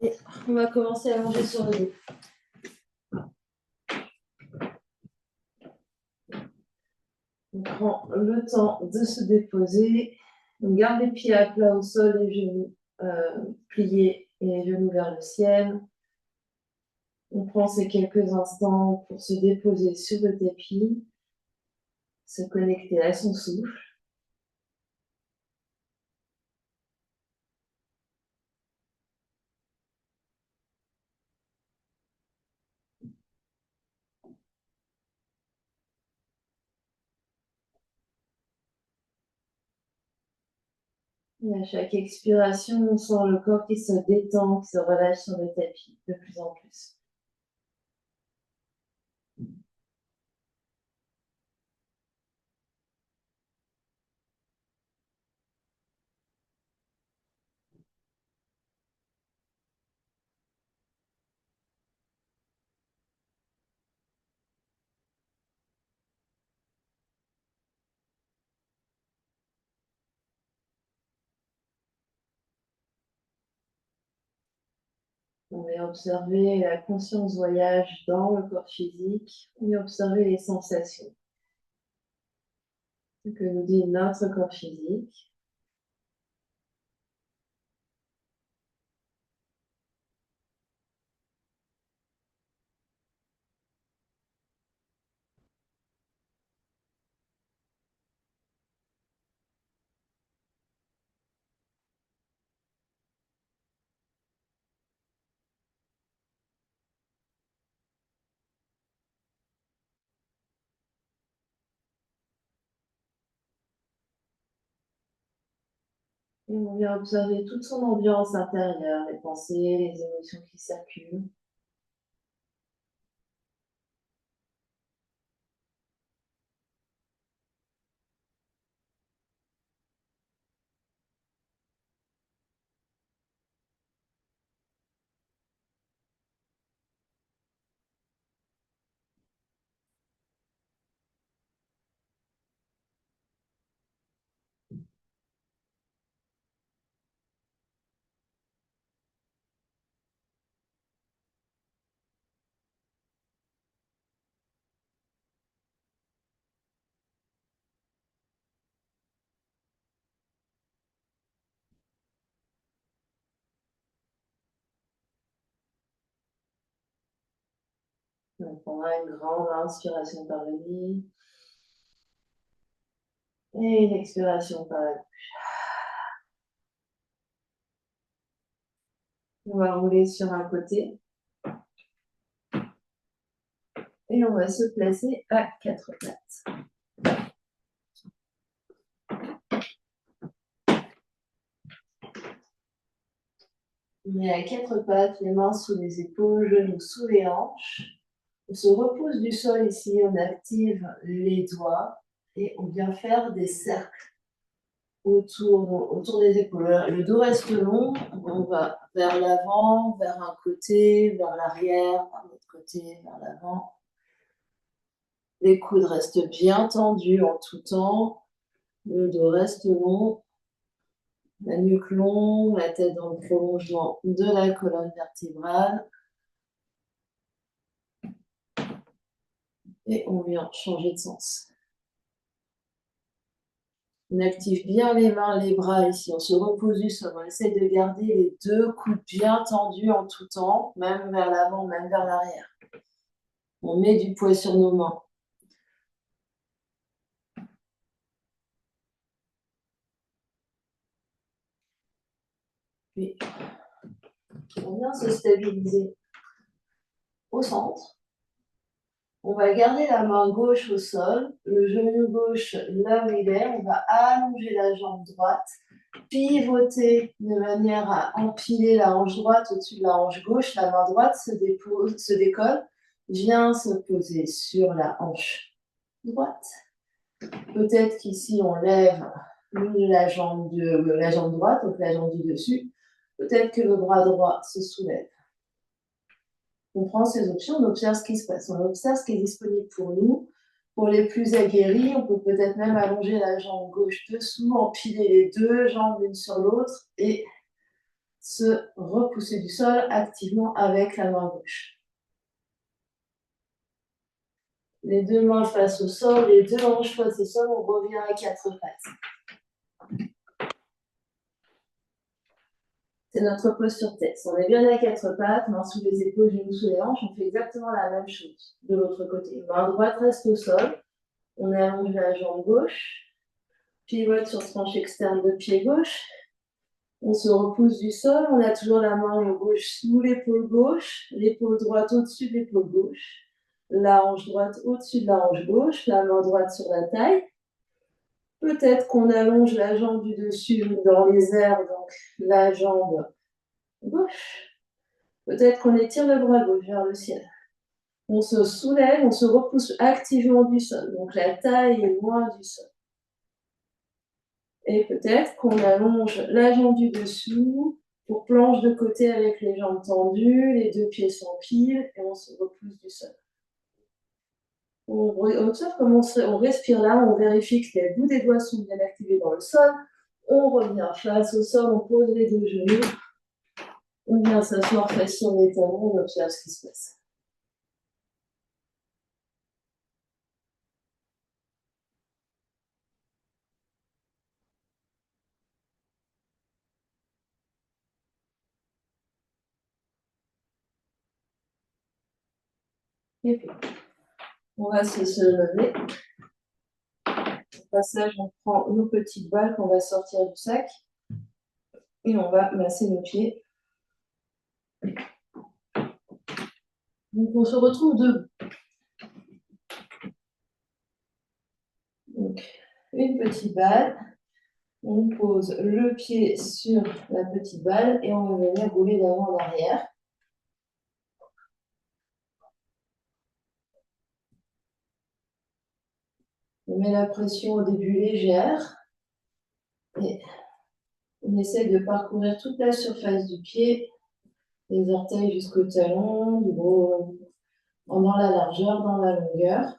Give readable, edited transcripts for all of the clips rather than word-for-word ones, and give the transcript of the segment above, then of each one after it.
Et on va commencer à manger sur le dos. On prend le temps de se déposer. On garde les pieds à plat au sol, les genoux pliés et les genoux vers le ciel. On prend ces quelques instants pour se déposer sur le tapis, se connecter à son souffle. Et à chaque expiration, on sent le corps qui se détend, qui se relâche sur le tapis de plus en plus. On va observer la conscience voyage dans le corps physique et observer les sensations que nous dit notre corps physique. Et on vient observer toute son ambiance intérieure, les pensées, les émotions qui circulent. On prendra une grande inspiration par le nez et une expiration par la bouche. On va rouler sur un côté et on va se placer à quatre pattes. On est à quatre pattes, les mains sous les épaules, genoux sous les hanches. On se repose du sol ici, on active les doigts et on vient faire des cercles autour des épaules. Le dos reste long, on va vers l'avant, vers un côté, vers l'arrière, vers l'autre côté, vers l'avant. Les coudes restent bien tendus en tout temps. Le dos reste long. La nuque longue, la tête dans le prolongement de la colonne vertébrale. Et on vient changer de sens. On active bien les mains, les bras ici. On se repose du sol. On essaie de garder les deux coudes bien tendus en tout temps, même vers l'avant, même vers l'arrière. On met du poids sur nos mains. Puis, on vient se stabiliser au centre. On va garder la main gauche au sol, le genou gauche là où il est. On va allonger la jambe droite, pivoter de manière à empiler la hanche droite au-dessus de la hanche gauche. La main droite se décolle, vient se poser sur la hanche droite. Peut-être qu'ici, on lève la jambe droite, donc la jambe du dessus. Peut-être que le bras droit se soulève. On prend ces options, on observe ce qui se passe, on observe ce qui est disponible pour nous. Pour les plus aguerris, on peut peut-être même allonger la jambe gauche dessous, empiler les deux jambes l'une sur l'autre et se repousser du sol activement avec la main gauche. Les deux mains face au sol, les deux hanches face au sol, on revient à quatre pattes. C'est notre posture tête. On est bien à quatre pattes, mains sous les épaules, genoux sous les hanches. On fait exactement la même chose de l'autre côté. Main droite reste au sol. On allonge la jambe gauche. Pivote sur tranche externe de pied gauche. On se repousse du sol. On a toujours la main gauche sous l'épaule gauche, l'épaule droite au-dessus de l'épaule gauche, la hanche droite au-dessus de la hanche gauche, la main droite sur la taille. Peut-être qu'on allonge la jambe du dessus dans les airs, donc la jambe gauche. Peut-être qu'on étire le bras gauche vers le ciel. On se soulève, on se repousse activement du sol. Donc la taille est loin du sol. Et peut-être qu'on allonge la jambe du dessous pour planche de côté avec les jambes tendues, les deux pieds s'empilent et on se repousse du sol. On observe comment on respire là, on vérifie que les bouts des doigts sont bien activés dans le sol. On revient face au sol, on pose les deux genoux. On vient s'asseoir face sur les talons, on observe ce qui se passe. Et puis, on va se lever. Au passage, on prend nos petites balles qu'on va sortir du sac et on va masser nos pieds. Donc, on se retrouve debout. Donc, une petite balle. On pose le pied sur la petite balle et on va venir rouler d'avant en arrière. On met la pression au début légère et on essaye de parcourir toute la surface du pied, les orteils jusqu'au talon, dans la largeur, dans la longueur.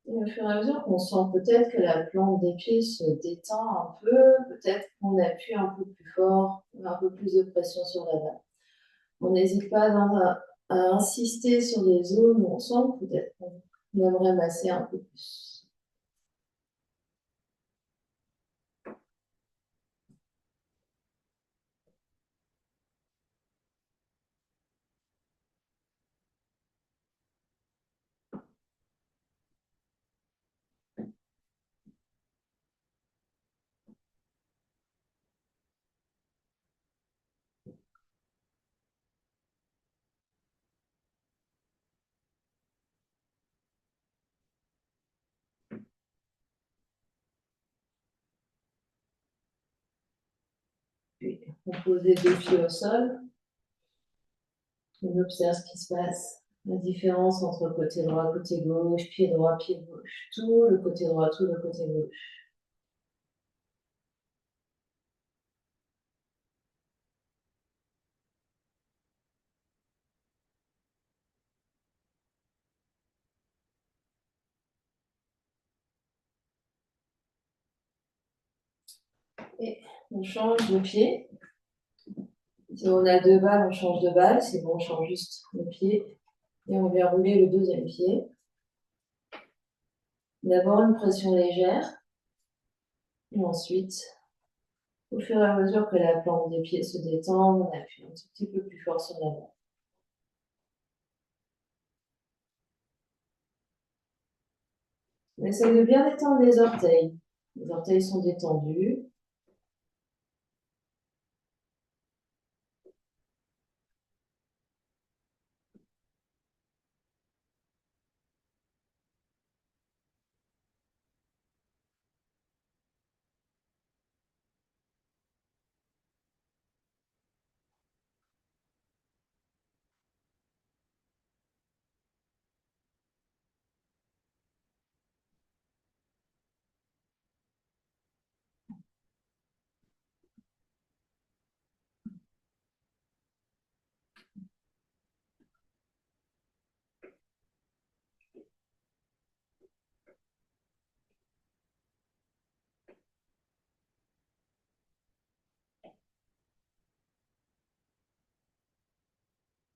Et au fur et à mesure qu'on sent peut-être que la plante des pieds se détend un peu, peut-être qu'on appuie un peu plus fort, un peu plus de pression sur la balle. On n'hésite pas à insister sur les zones où on sent que peut-être qu'on aimerait masser un peu plus. Puis, on pose les deux pieds au sol. On observe ce qui se passe. La différence entre côté droit, côté gauche, pied droit, pied gauche. Tout le côté droit, tout le côté gauche. Et on change de pied. Si on a deux balles, on change de balle. C'est bon, on change juste le pied. Et on vient rouler le deuxième pied. D'abord une pression légère. Et ensuite, au fur et à mesure que la plante des pieds se détend, on appuie un tout petit peu plus fort sur la balle. On essaie de bien détendre les orteils. Les orteils sont détendus.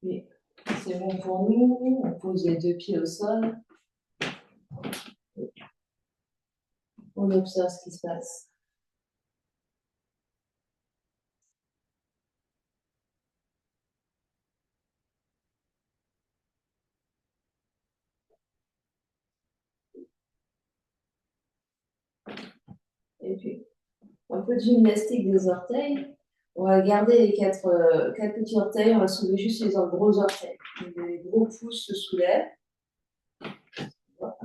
Puis, c'est bon pour nous. On pose les deux pieds au sol. On observe ce qui se passe. Et puis, un peu de gymnastique des orteils. On va garder les quatre petits orteils. On va soulever juste les gros orteils. Les gros pouces se soulèvent. Voilà.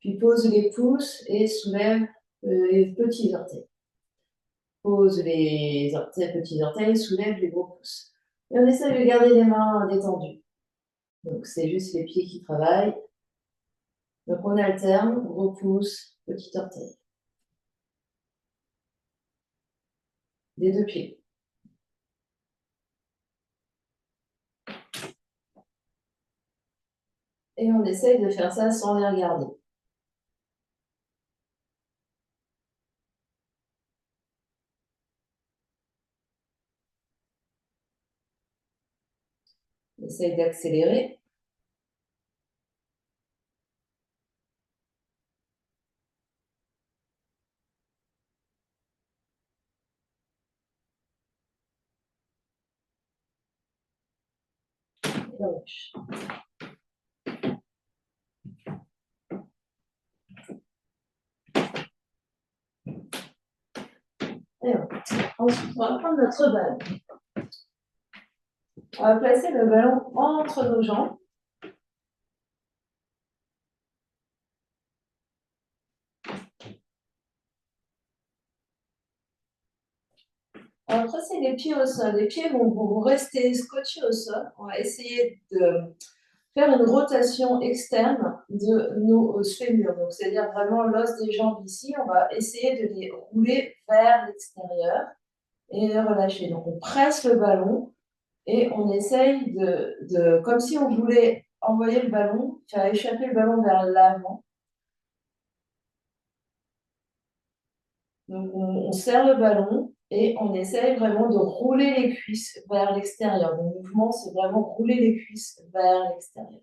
Puis pose les pouces et soulève les petits orteils. Pose les petits orteils, soulève les gros pouces. Et on essaie de garder les mains détendues. Donc, c'est juste les pieds qui travaillent. Donc, on alterne, gros pouce, petit orteil. Des deux pieds. Et on essaye de faire ça sans les regarder. On essaye d'accélérer. Et on lâche. Et ensuite, on va prendre notre ballon. On va placer le ballon entre nos jambes. On va presser les pieds au sol. Les pieds vont rester scotchés au sol. On va essayer de faire une rotation externe de nos fémurs. Donc, c'est-à-dire vraiment l'os des jambes ici. On va essayer de les rouler vers l'extérieur et les relâcher. Donc, on presse le ballon et on essaye comme si on voulait envoyer le ballon, faire échapper le ballon vers l'avant. Donc, on serre le ballon et on essaye vraiment de rouler les cuisses vers l'extérieur. Le mouvement, c'est vraiment rouler les cuisses vers l'extérieur.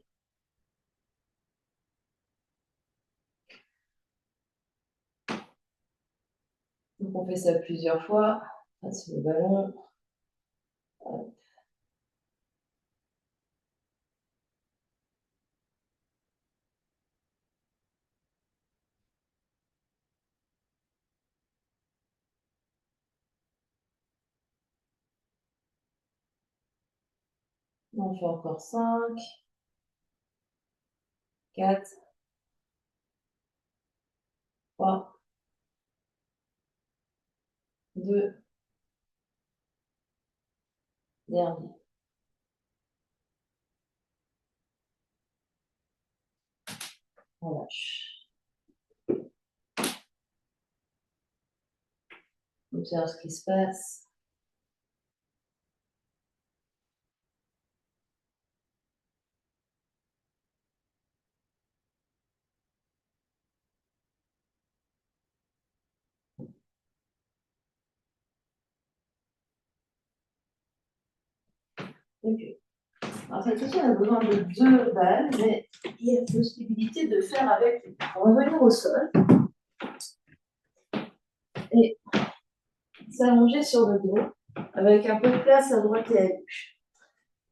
Donc, on fait ça plusieurs fois. Passe le ballon. On fait encore 5, 4, 3, 2, dernier. On lâche. On observe ce qui se passe. Et puis, alors cette fois-ci, on a besoin de 2 balles, mais il y a possibilité de faire avec. On va revenir au sol et s'allonger sur le dos avec un peu de place à droite et à gauche.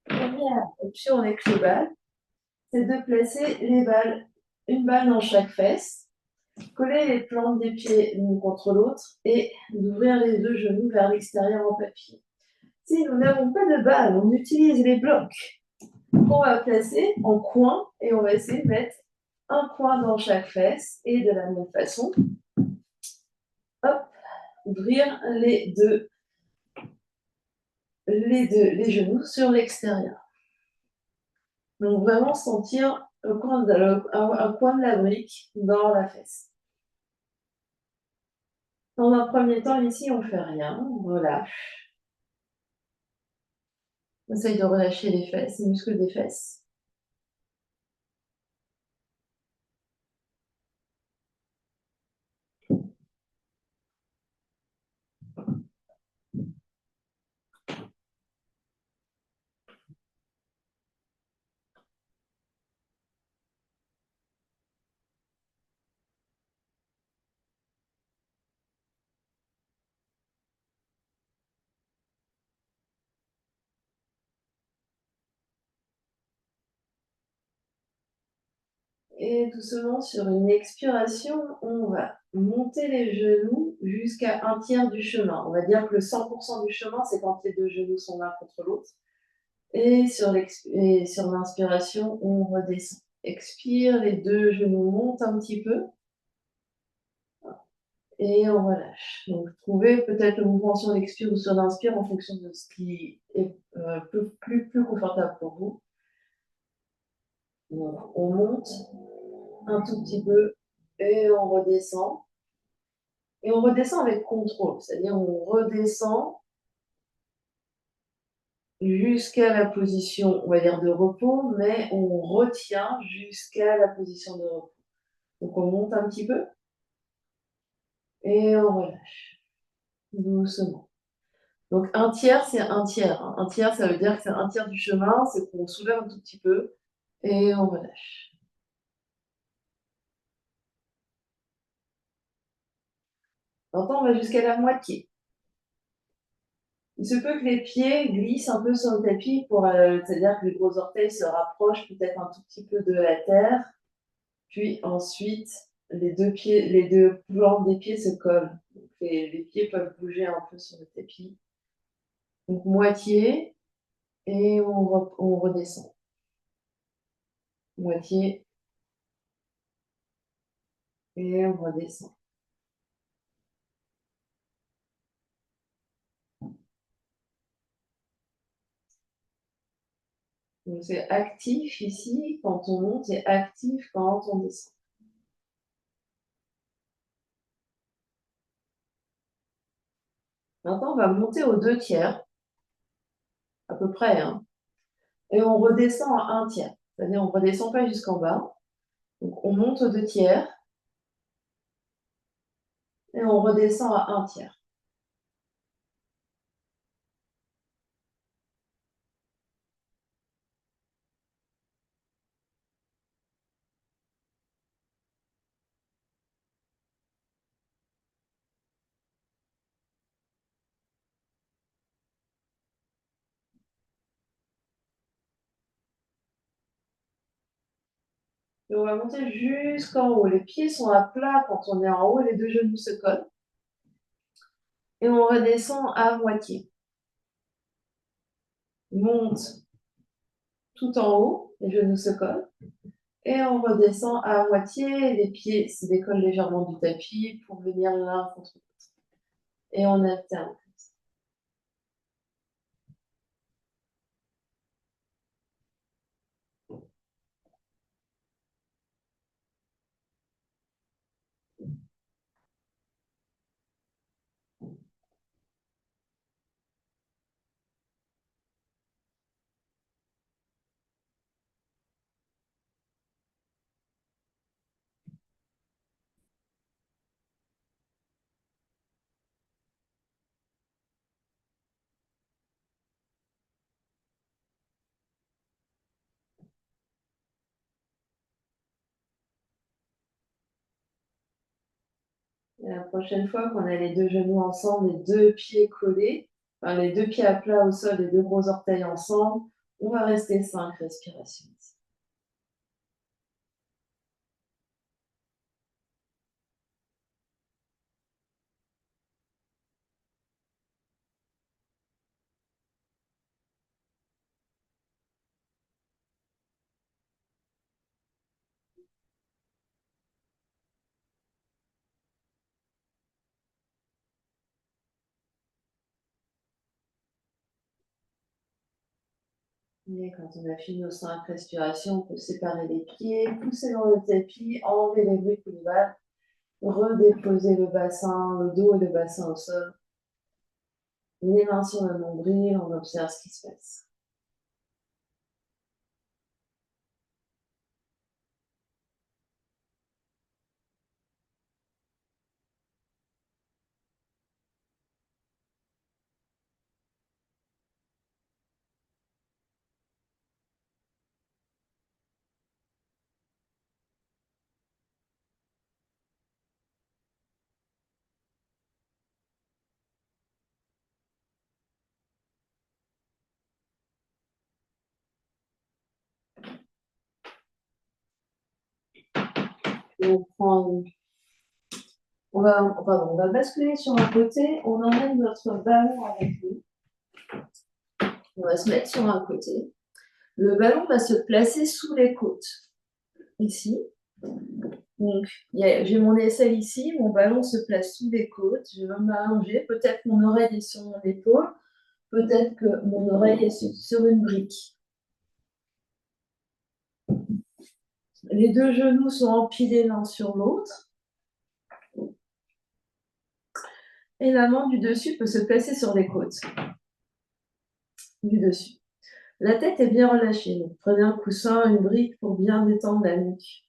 La première option avec les balles, c'est de placer les balles, une balle dans chaque fesse, coller les plantes des pieds l'une contre l'autre et d'ouvrir les deux genoux vers l'extérieur en papier. Si nous n'avons pas de balles, on utilise les blocs qu'on va placer en coin et on va essayer de mettre un coin dans chaque fesse et de la même façon, hop, ouvrir les genoux sur l'extérieur. Donc vraiment sentir un coin de la brique dans la fesse. Dans un premier temps, ici, on ne fait rien, on relâche. On essaye de relâcher les fesses, les muscles des fesses. Et doucement, sur une expiration, on va monter les genoux jusqu'à un tiers du chemin. On va dire que le 100% du chemin, c'est quand les deux genoux sont l'un contre l'autre. Et sur l'inspiration, on redescend. Expire, les deux genoux montent un petit peu. Et on relâche. Donc, trouvez peut-être le mouvement sur l'expire ou sur l'inspire en fonction de ce qui est plus confortable pour vous. Donc, on monte un tout petit peu et on redescend. Et on redescend avec contrôle, c'est-à-dire on redescend jusqu'à la position, on va dire, de repos, mais on retient jusqu'à la position de repos. Donc on monte un petit peu et on relâche doucement. Donc un tiers, c'est un tiers. Hein. Un tiers, ça veut dire que c'est un tiers du chemin, c'est qu'on soulève un tout petit peu et on relâche. Maintenant, on va jusqu'à la moitié. Il se peut que les pieds glissent un peu sur le tapis, c'est-à-dire que les gros orteils se rapprochent peut-être un tout petit peu de la terre. Puis ensuite, les deux plantes des pieds se collent. Donc les pieds peuvent bouger un peu sur le tapis. Donc moitié, et on redescend. Moitié, et on redescend. Donc c'est actif ici quand on monte et actif quand on descend. Maintenant, on va monter aux 2 tiers, à peu près, hein, et on redescend à 1 tiers. C'est-à-dire on ne redescend pas jusqu'en bas. Donc on monte aux 2 tiers et on redescend à 1 tiers. Et on va monter jusqu'en haut. Les pieds sont à plat quand on est en haut, les deux genoux se collent. Et on redescend à moitié. Monte tout en haut, les genoux se collent. Et on redescend à moitié, les pieds se décollent légèrement du tapis pour venir l'un contre l'autre. Et on alterne. Et la prochaine fois qu'on a les deux genoux ensemble, les deux pieds collés, enfin les deux pieds à plat au sol, les deux gros orteils ensemble, on va rester 5 respirations. Et quand on a fini nos 5 respirations, on peut séparer les pieds, pousser dans le tapis, enlever les briques ou les balles, redéposer le bassin, le dos et le bassin au sol. Les mains sur le nombril, on observe ce qui se passe. Et on va basculer sur un côté, on emmène notre ballon avec nous. On va se mettre sur un côté. Le ballon va se placer sous les côtes, ici. Donc, j'ai mon aisselle ici, mon ballon se place sous les côtes, je vais m'allonger, peut-être mon oreille est sur mon épaule, peut-être que mon oreille est sur une brique. Les deux genoux sont empilés l'un sur l'autre. Et la main du dessus peut se placer sur les côtes du dessus. La tête est bien relâchée, donc prenez un coussin, une brique pour bien détendre la nuque.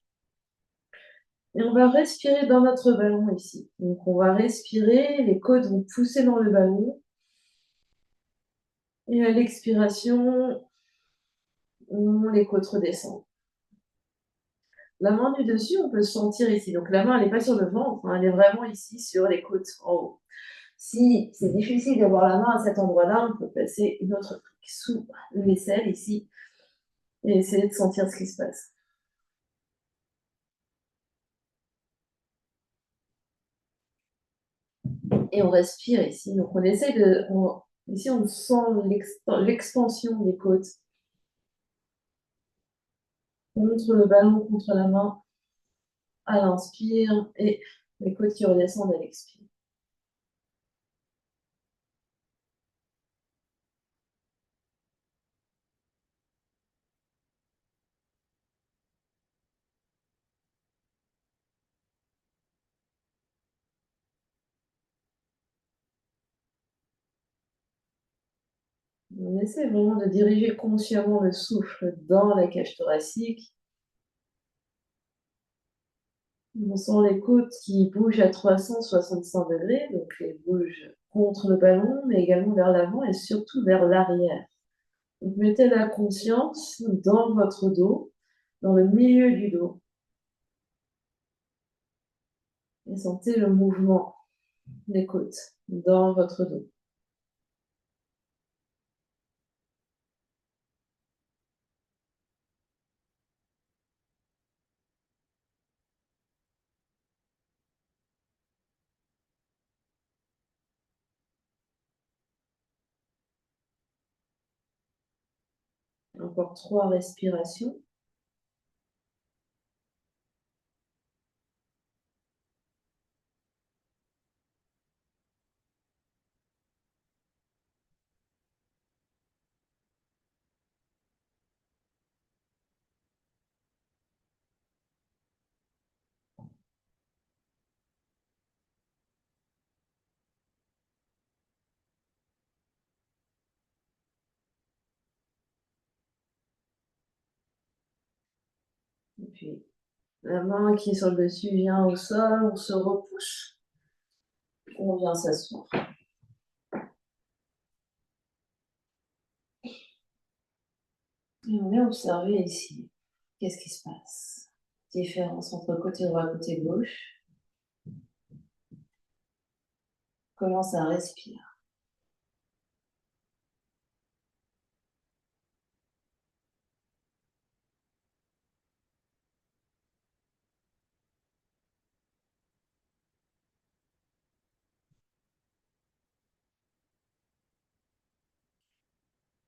Et on va respirer dans notre ballon ici. Donc on va respirer, les côtes vont pousser dans le ballon. Et à l'expiration, les côtes redescendent. La main du dessus, on peut se sentir ici. Donc la main, elle n'est pas sur le ventre, hein, elle est vraiment ici sur les côtes en haut. Si c'est difficile d'avoir la main à cet endroit-là, on peut placer une autre brique sous l'aisselle ici et essayer de sentir ce qui se passe. Et on respire ici. Donc on essaie ici, on sent l'expansion des côtes. On montre le ballon contre la main à l'inspire et les côtes qui redescendent à l'expire. On essaie vraiment de diriger consciemment le souffle dans la cage thoracique. On sent les côtes qui bougent à 365 degrés, donc elles bougent contre le ballon, mais également vers l'avant et surtout vers l'arrière. Donc mettez la conscience dans votre dos, dans le milieu du dos. Et sentez le mouvement des côtes dans votre dos. Encore 3 respirations. Et puis, la main qui est sur le dessus vient au sol, on se repousse, on vient s'asseoir. Et on vient observer ici. Qu'est-ce qui se passe? Différence entre côté droit et côté gauche. Comment ça respire?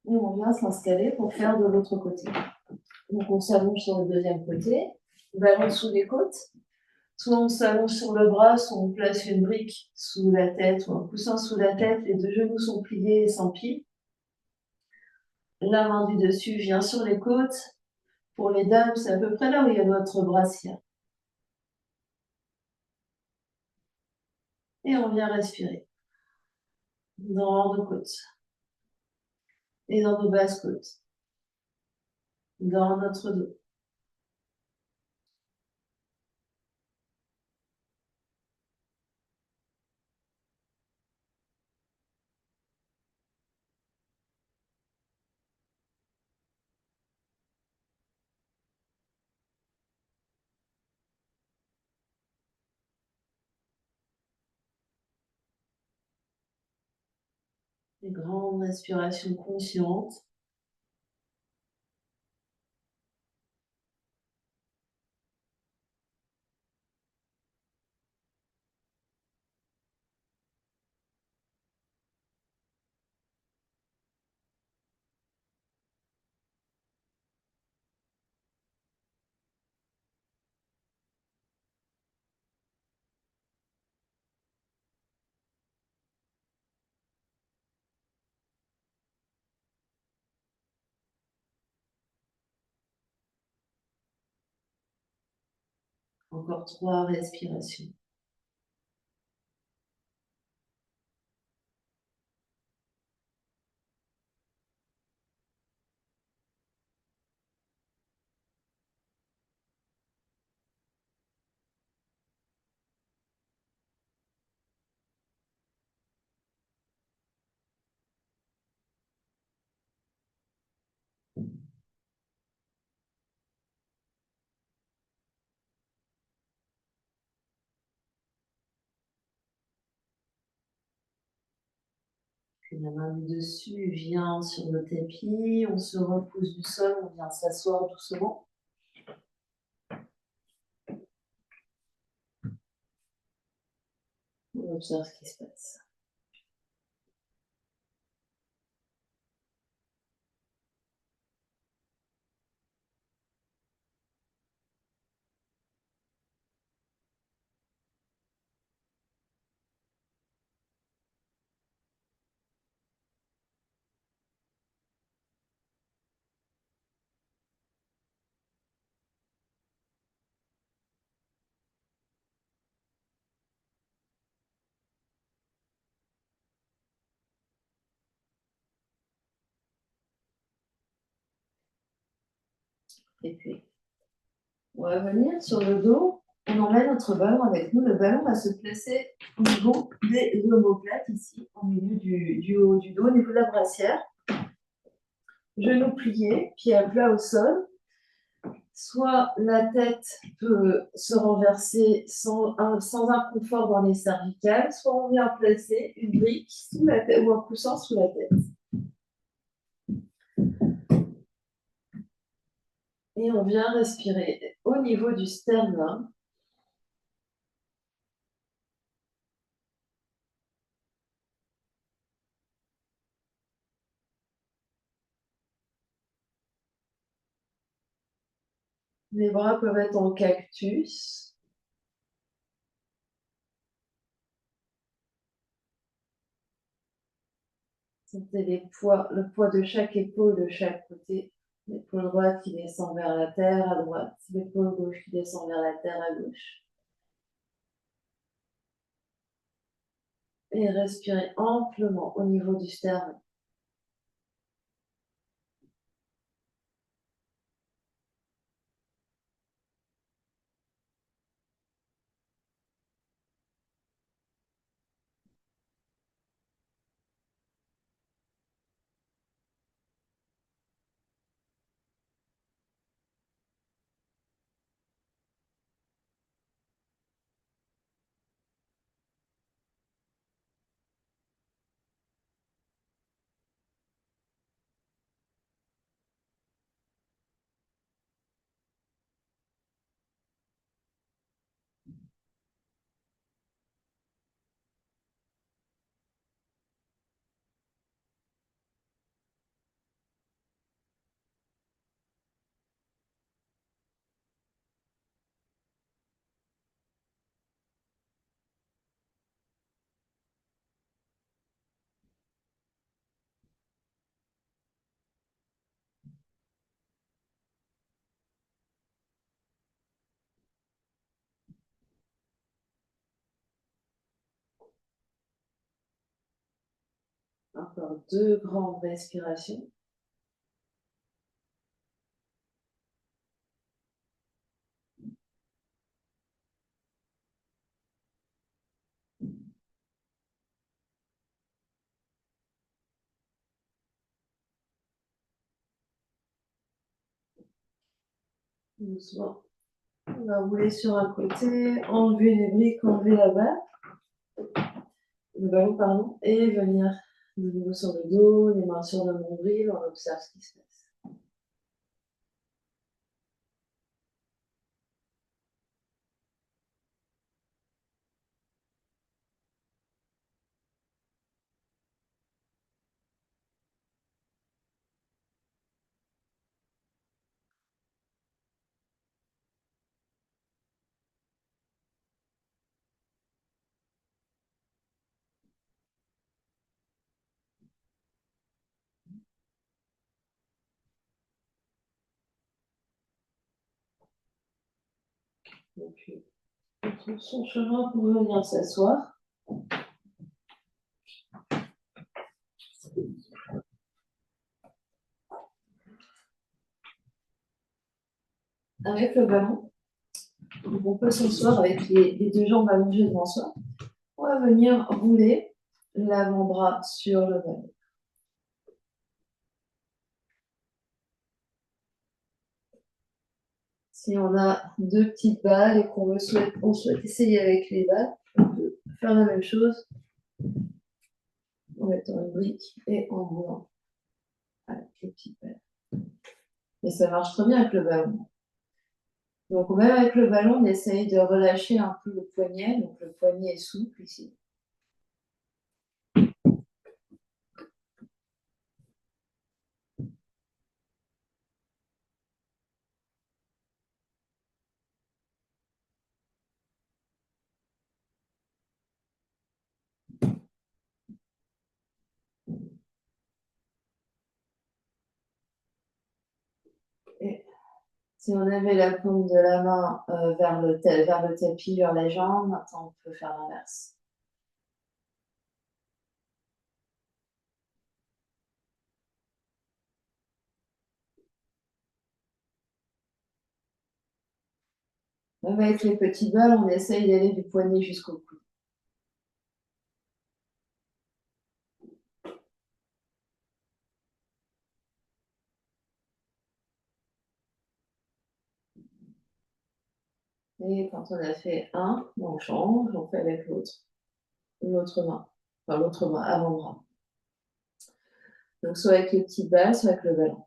Et on vient s'installer pour faire de l'autre côté. Donc on s'allonge sur le deuxième côté, ballon sous les côtes. Soit on s'allonge sur le bras, soit on place une brique sous la tête ou un coussin sous la tête. Les deux genoux sont pliés et s'empilent. La main du dessus vient sur les côtes. Pour les dames, c'est à peu près là où il y a notre brassière. Et on vient respirer dans nos côtes et dans nos basses côtes, dans notre dos. Des grandes respirations conscientes. Encore 3 respirations. Puis la main du dessus vient sur le tapis, on se repose du sol, on vient s'asseoir doucement. On observe ce qui se passe. Et puis, on va venir sur le dos. On emmène notre ballon avec nous. Le ballon va se placer au niveau des omoplates, ici, au milieu du haut du dos, au niveau de la brassière. Genoux pliés, pieds à plat au sol. Soit la tête peut se renverser sans inconfort dans les cervicales, soit on vient placer une brique sous la tête ou un coussin sous la tête. Et on vient respirer au niveau du sternum. Les bras peuvent être en cactus. Sentez le poids de chaque épaule de chaque côté. L'épaule droite qui descend vers la terre à droite, l'épaule gauche qui descend vers la terre à gauche. Et respirez amplement au niveau du sternum. Encore 2 grandes respirations. Doucement. On va rouler sur un côté, enlever les briques, enlever la balle, le ballon, pardon, et venir de nouveau sur le dos, les mains sur le nombril, on observe ce qui se passe. Donc, il trouve son chemin pour venir s'asseoir. Avec le ballon, on peut s'asseoir avec les deux jambes allongées devant soi. On va venir rouler l'avant-bras sur le ballon. Si on a deux petites balles et qu'on souhaite essayer avec les balles, on peut faire la même chose en mettant une brique et en roulant avec les petites balles. Et ça marche très bien avec le ballon. Donc même avec le ballon, on essaye de relâcher un peu le poignet. Donc le poignet est souple ici. Et si on avait la paume de la main vers le tapis, vers les jambes, maintenant on peut faire l'inverse. Même avec les petites balles, on essaye d'aller du poignet jusqu'au cou. Et quand on a fait un, on change, on fait avec l'autre main, enfin l'autre main, avant-bras. Donc soit avec les petites balles, soit avec le ballon.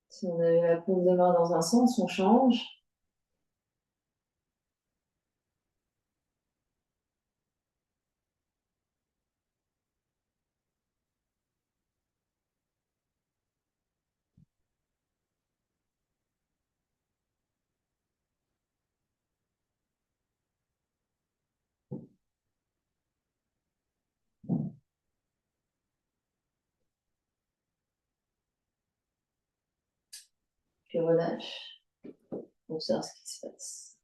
Si on avait la paume de main dans un sens, on change. Puis relâche. On observe ce qui se passe.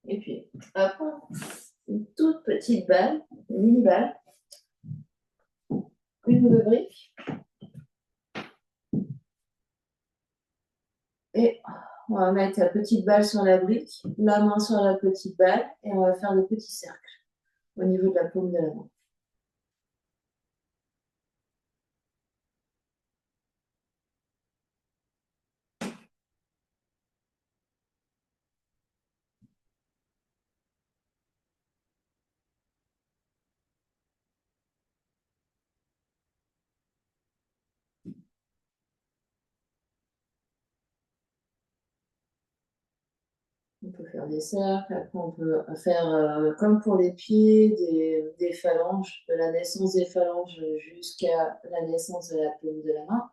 Et puis, hop, une toute petite balle, une mini-balle, une ou deux briques. Et on va mettre la petite balle sur la brique, la main sur la petite balle, et on va faire des petits cercles au niveau de la paume de la main. On peut faire des cercles, après on peut faire comme pour les pieds, des phalanges, de la naissance des phalanges jusqu'à la naissance de la paume de la main.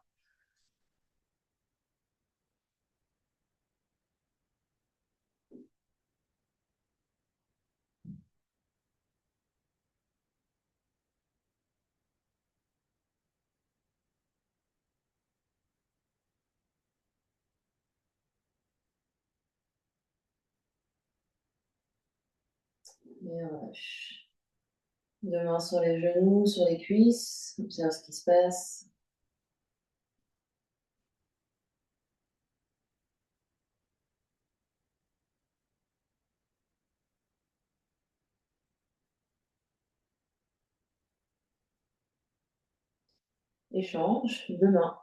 Et on relâche. Deux mains sur les genoux, sur les cuisses, observe ce qui se passe. Échange, deux mains.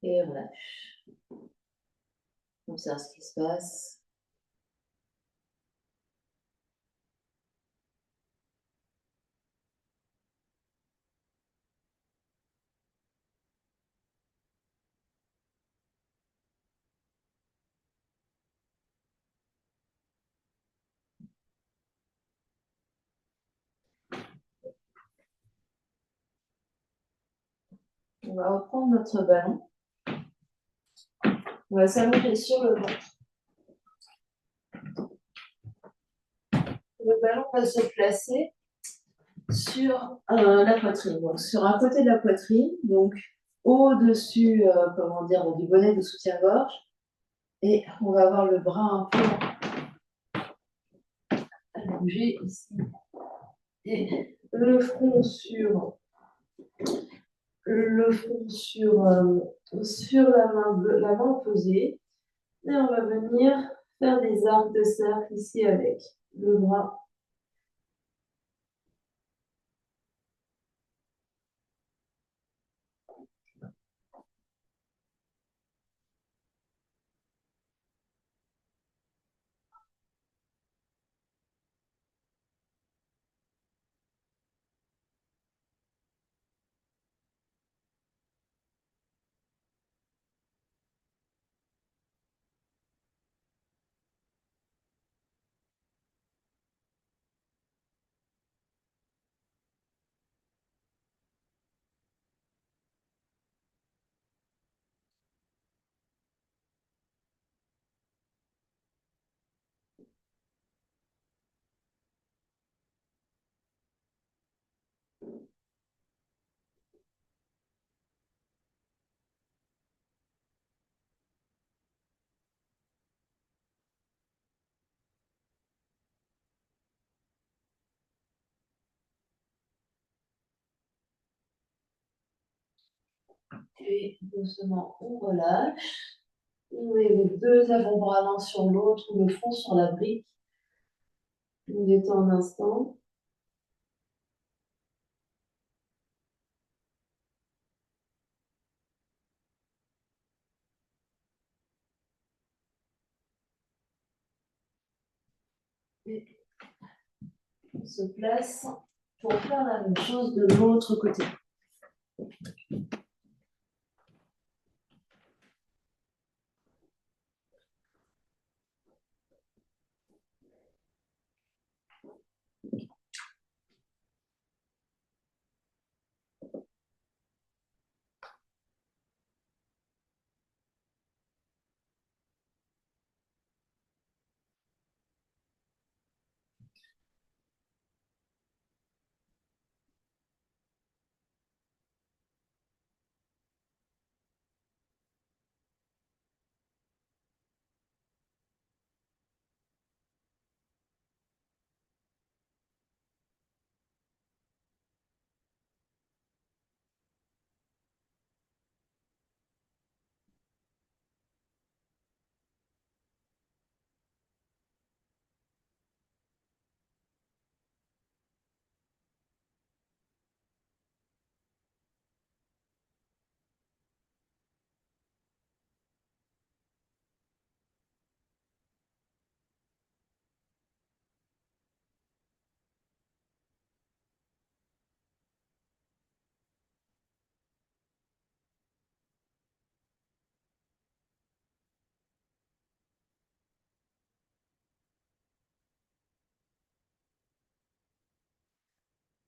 Et relâche. Observe ce qui se passe. On va reprendre notre ballon. On va s'allonger sur le ventre. Le ballon va se placer sur la poitrine, donc sur un côté de la poitrine, donc au-dessus, comment dire, du bonnet de soutien-gorge. Et on va avoir le bras un peu allongé ici. Et le front sur la main opposée. Et on va venir faire des arcs de cercle ici avec le bras. Puis doucement, on relâche. On met les deux avant-bras l'un sur l'autre, le front sur la brique. On détend un instant. Et on se place pour faire la même chose de l'autre côté.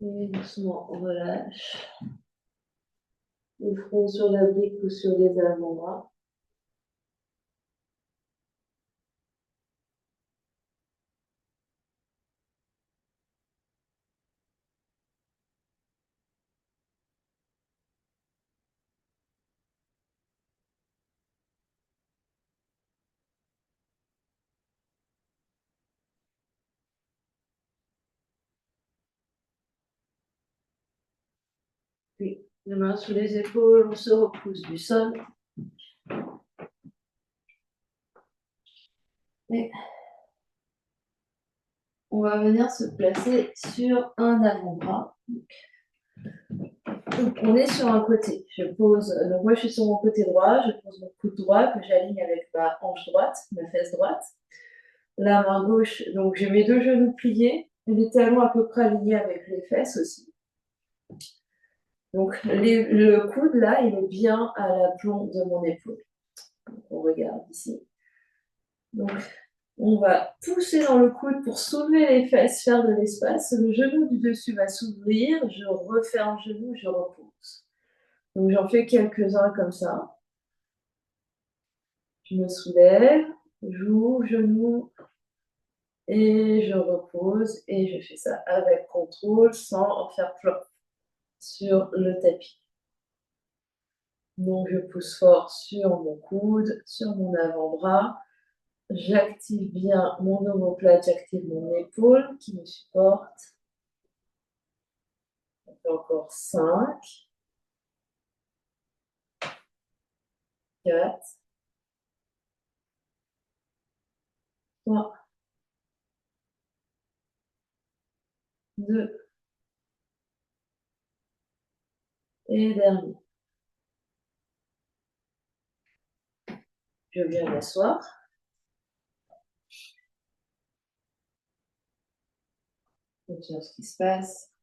Et doucement, on relâche. Le front sur la brique ou sur les avant-bras. Puis, les mains sous les épaules, on se repousse du sol. Et on va venir se placer sur un avant-bras. Donc, on est sur un côté. Donc moi, je suis sur mon côté droit. Je pose mon coude droit que j'aligne avec ma hanche droite, ma fesse droite. La main gauche, donc j'ai mes deux genoux pliés, les talons à peu près alignés avec les fesses aussi. Donc le coude là, il est bien à l'aplomb de mon épaule. Donc, on regarde ici. Donc on va pousser dans le coude pour soulever les fesses, faire de l'espace. Le genou du dessus va s'ouvrir. Je referme le genou, je repose. Donc j'en fais quelques-uns comme ça. Je me soulève, j'ouvre, genou, et je repose. Et je fais ça avec contrôle, sans en faire plop sur le tapis. Donc je pousse fort sur mon coude, sur mon avant-bras. J'active bien mon omoplate, j'active mon épaule qui me supporte. On fait encore 5, 4, 3, 2 et dernier. Je viens m'asseoir. Observe ce qui se passe.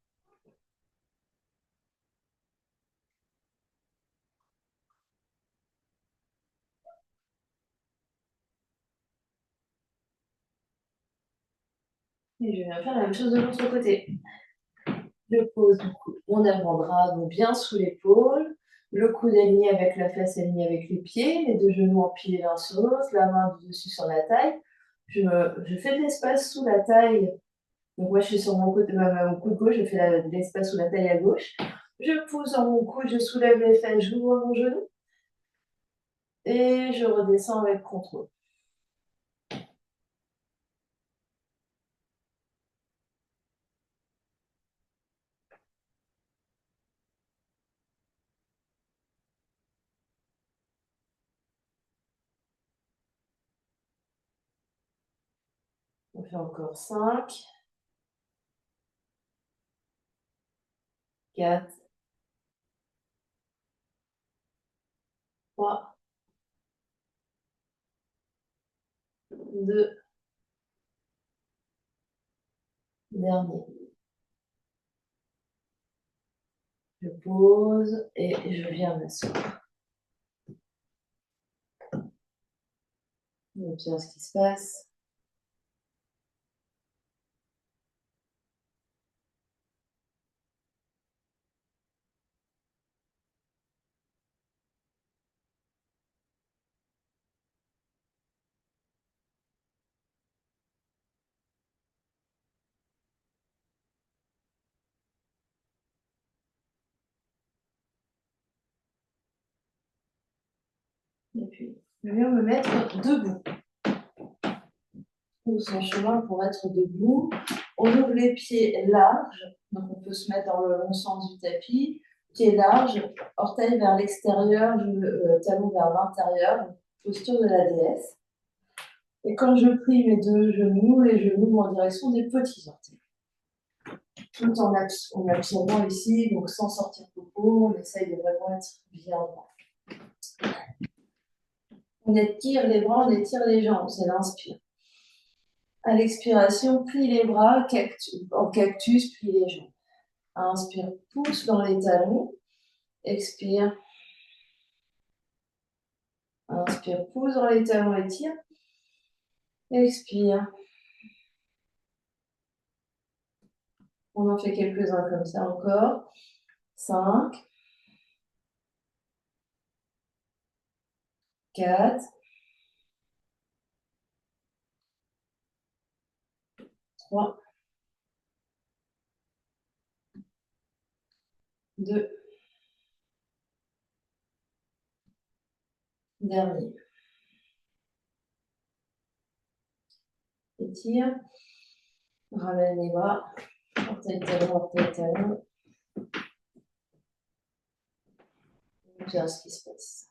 Et je viens faire la même chose de l'autre côté. Je pose du coup mon avant-bras donc bien sous l'épaule, le coude aligné avec la fesse alignée avec les pieds, les deux genoux empilés l'un sur l'autre, la main du dessus sur la taille. Je fais de l'espace sous la taille. Donc moi je suis sur mon coude gauche, je fais de l'espace sous la taille à gauche. Je pousse dans mon coude, je soulève les fesses, j'ouvre mon genou et je redescends avec contrôle. On fait encore 5, 4, 3, 2, dernier. Je pose et je viens m'asseoir. On observe ce qui se passe. Et puis, je viens me mettre debout. On son chemin pour être debout. On ouvre les pieds larges, donc on peut se mettre dans le long sens du tapis. Pieds larges, orteils vers l'extérieur, talons vers l'intérieur, posture de la déesse. Et quand je plie mes deux genoux, les genoux vont en direction des petits orteils. Tout en absorbant ici, donc sans sortir popo, on essaye de vraiment être bien droit. On étire les bras, on étire les jambes, c'est l'inspire. À l'expiration, plie les bras, en cactus, plie les jambes. Inspire, pousse dans les talons. Expire. Inspire, pousse dans les talons, étire. Expire. On en fait quelques-uns comme ça encore. 5, 4, 3, 2, dernier. Étire. Ramène les bras. Orteil, talon, orteil, talon. Observe ce qui se passe.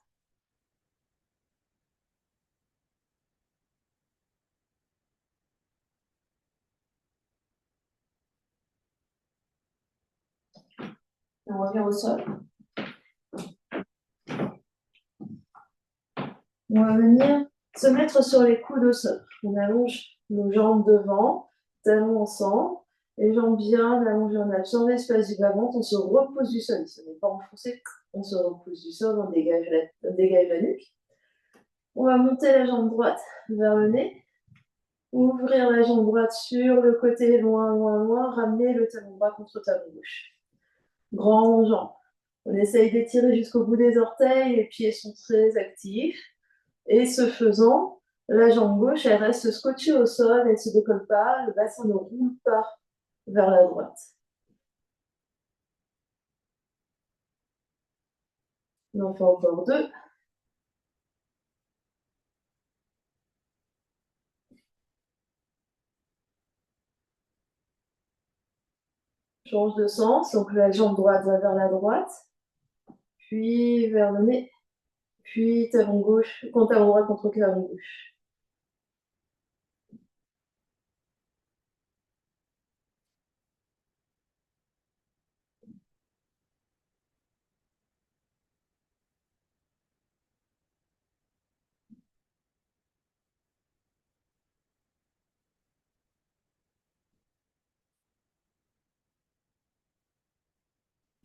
On revient au sol. On va venir se mettre sur les coudes au sol. On allonge nos jambes devant, talons ensemble, les jambes bien allongées, on absorbe l'espace du bas-ventre, on se repose du sol. Si on n'est pas enfoncé, on se repose du sol, on dégage la nuque. On va monter la jambe droite vers le nez, ouvrir la jambe droite sur le côté, loin, loin, loin, ramener le talon droit contre le talon gauche. Grand jambe. On essaye d'étirer jusqu'au bout des orteils, les pieds sont très actifs. Et ce faisant, la jambe gauche, elle reste scotchée au sol, elle ne se décolle pas, le bassin ne roule pas vers la droite. On en fait encore 2. Change de sens, donc la jambe droite va vers la droite, puis vers le nez, puis talon gauche, talon droit contre talon gauche.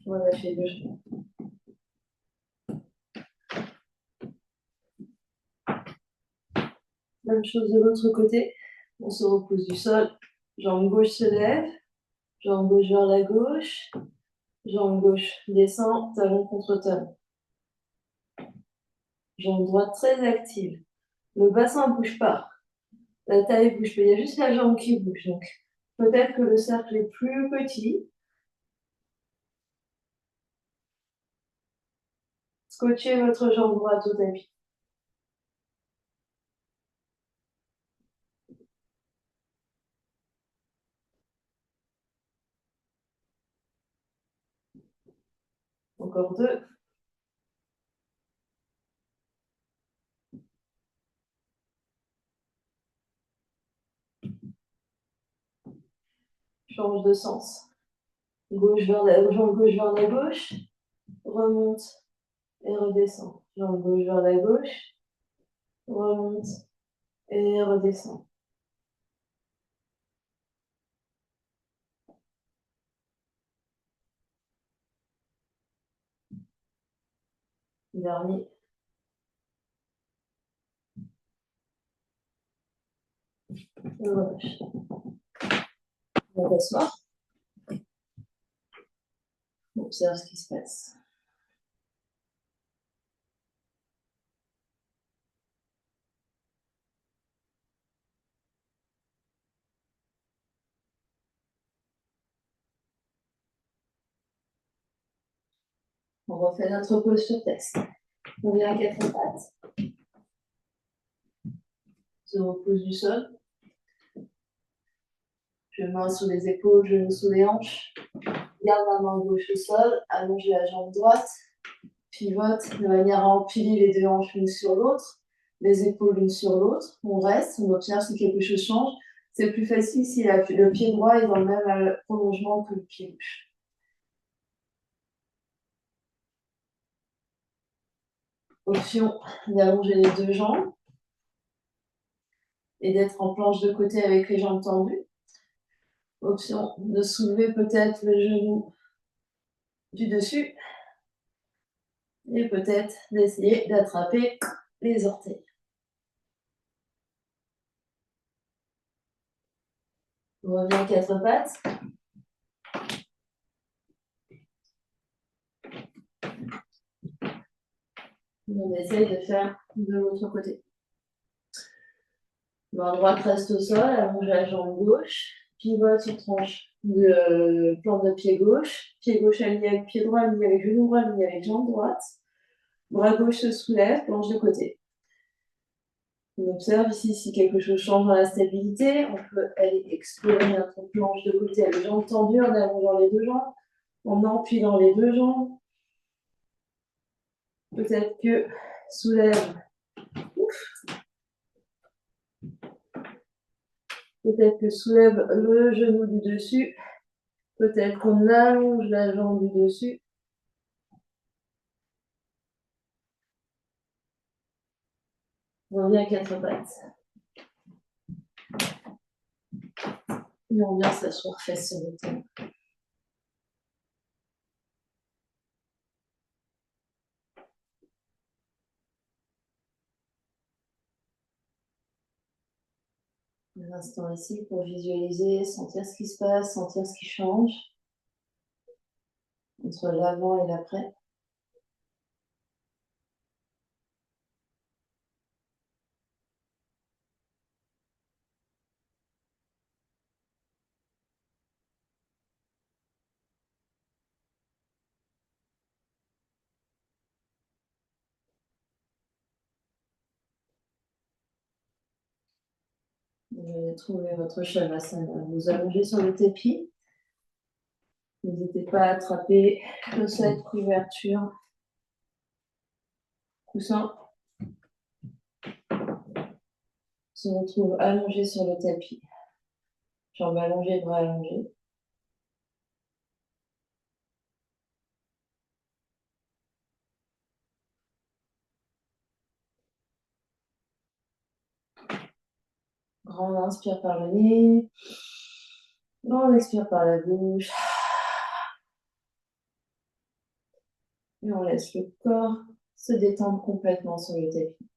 Voilà, je fais 2 jambes. Même chose de l'autre côté. On se repose du sol. Jambe gauche se lève. Jambe gauche vers la gauche. Jambe gauche descend, talon contre talon. Jambe droite très active. Le bassin ne bouge pas. La taille bouge pas. Il y a juste la jambe qui bouge. Donc, peut-être que le cercle est plus petit. Scotchez votre jambe droite au tapis. Encore 2. Change de sens. Gauche vers la, jambe gauche vers la gauche. Remonte et redescend. Jambe gauche vers la gauche. Remonte et redescend. Dernier. Et relâche. On va s'asseoir. On observe ce qui se passe. On refait notre posture test. On vient à 4 pattes. Se repose du sol. Je main sous les épaules, genoux sous les hanches. Garde la main gauche au sol, allonge la jambe droite, pivote de manière à empiler les 2 hanches l'une sur l'autre, les épaules l'une sur l'autre. On reste, on observe si quelque chose change. C'est plus facile si le pied droit est dans le même prolongement que le pied gauche. Option d'allonger les 2 jambes et d'être en planche de côté avec les jambes tendues. Option de soulever peut-être le genou du dessus et peut-être d'essayer d'attraper les orteils. On revient à 4 pattes. On essaye de faire de l'autre côté. Main droite reste au sol, allonge la jambe gauche, pivote sur tranche de plante de pied gauche aligné avec pied droit, aligné avec genou droit, aligné avec jambe droite. Bras gauche se soulève, planche de côté. On observe ici si quelque chose change dans la stabilité. On peut aller explorer notre planche de côté avec les jambes tendues en allongeant les 2 jambes, en empilant les 2 jambes. Peut-être que soulève. Peut-être que soulève le genou du dessus. Peut-être qu'on allonge la jambe du dessus. On revient à quatre pattes. Et on vient s'asseoir face sur le temps. Un instant ici pour visualiser, sentir ce qui se passe, sentir ce qui change entre l'avant et l'après. Vous allez trouver votre shavasana. Vous allongez sur le tapis. N'hésitez pas à attraper chaussette, couverture, coussin. On se retrouve allongé sur le tapis. Jambes allongées, bras allongés. Grand inspire par le nez. Grand expire par la bouche. Et on laisse le corps se détendre complètement sur le tapis.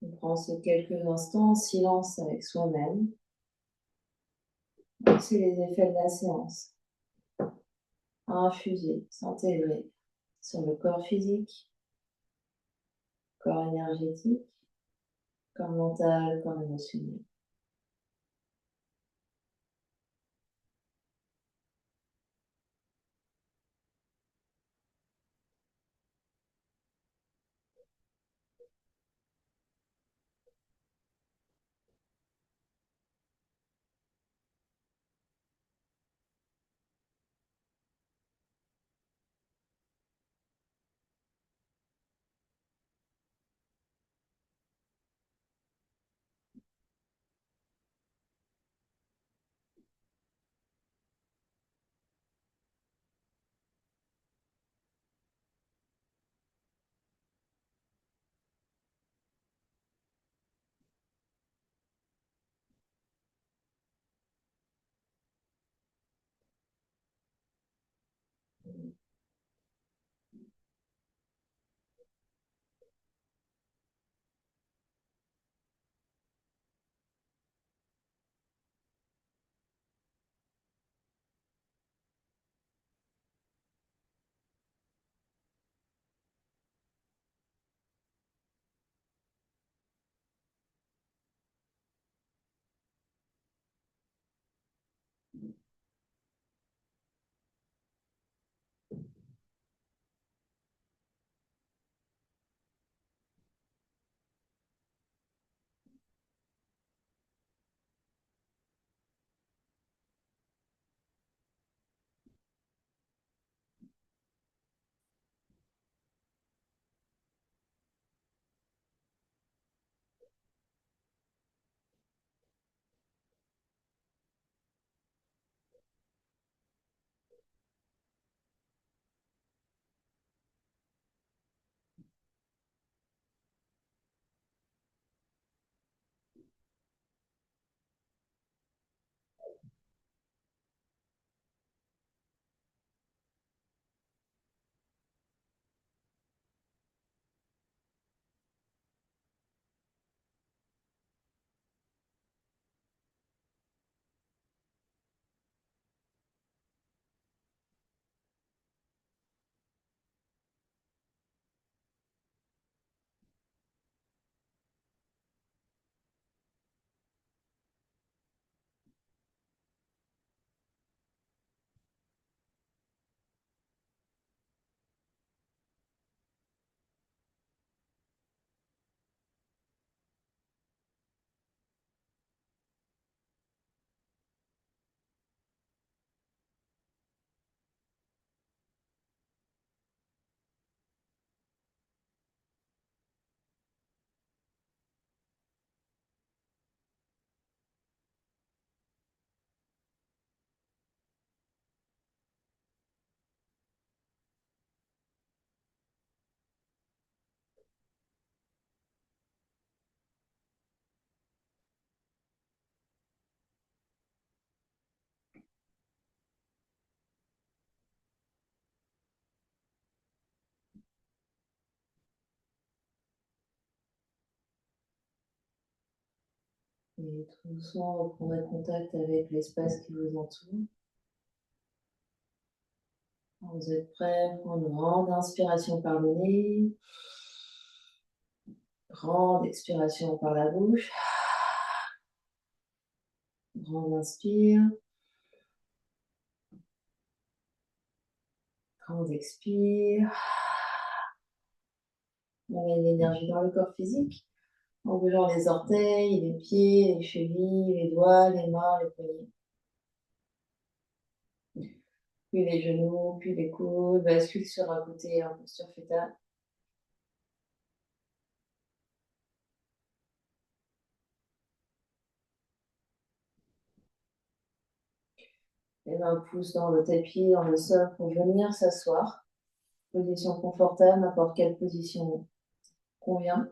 On prend ces quelques instants en silence avec soi-même. C'est les effets de la séance. Infuser, s'intégrer sur le corps physique, corps énergétique, corps mental, corps émotionnel. Et tout doucement, reprendrez contact avec l'espace qui vous entoure. Quand vous êtes prêts, prenez une grande inspiration par le nez. Grande expiration par la bouche. Grande inspire. Grande expire. On met de l'énergie dans le corps physique en bougeant les orteils, les pieds, les chevilles, les doigts, les mains, les poignets. Puis les genoux, puis les coudes, bascule sur un côté en posture fétale. Les mains poussent dans le tapis, dans le sol pour venir s'asseoir. Position confortable, n'importe quelle position convient.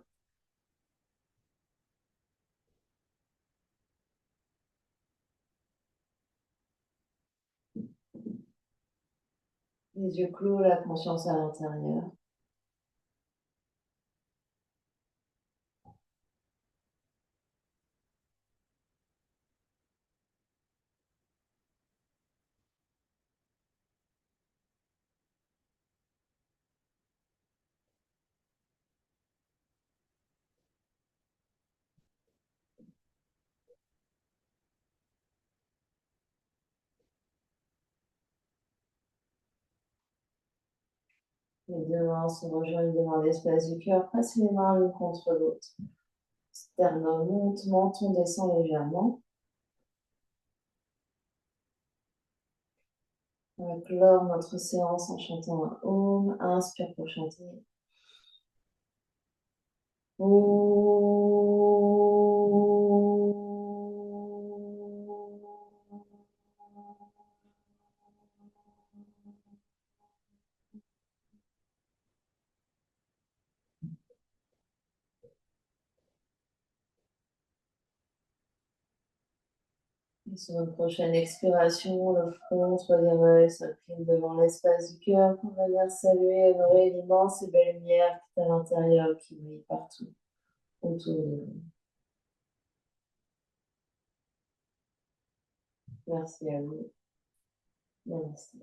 Les yeux clos, la conscience à l'intérieur. Les deux mains se rejoignent devant l'espace du cœur. Passez les mains l'une contre l'autre. Sternum monte, menton descend légèrement. On va clore notre séance en chantant un Om. Inspire pour chanter. Et sur une prochaine expiration, le front, troisième œil s'incline devant l'espace du cœur pour venir saluer et honorer l'immense et belle lumière qui est à l'intérieur, qui brille partout autour de nous. Merci à vous. Namaste.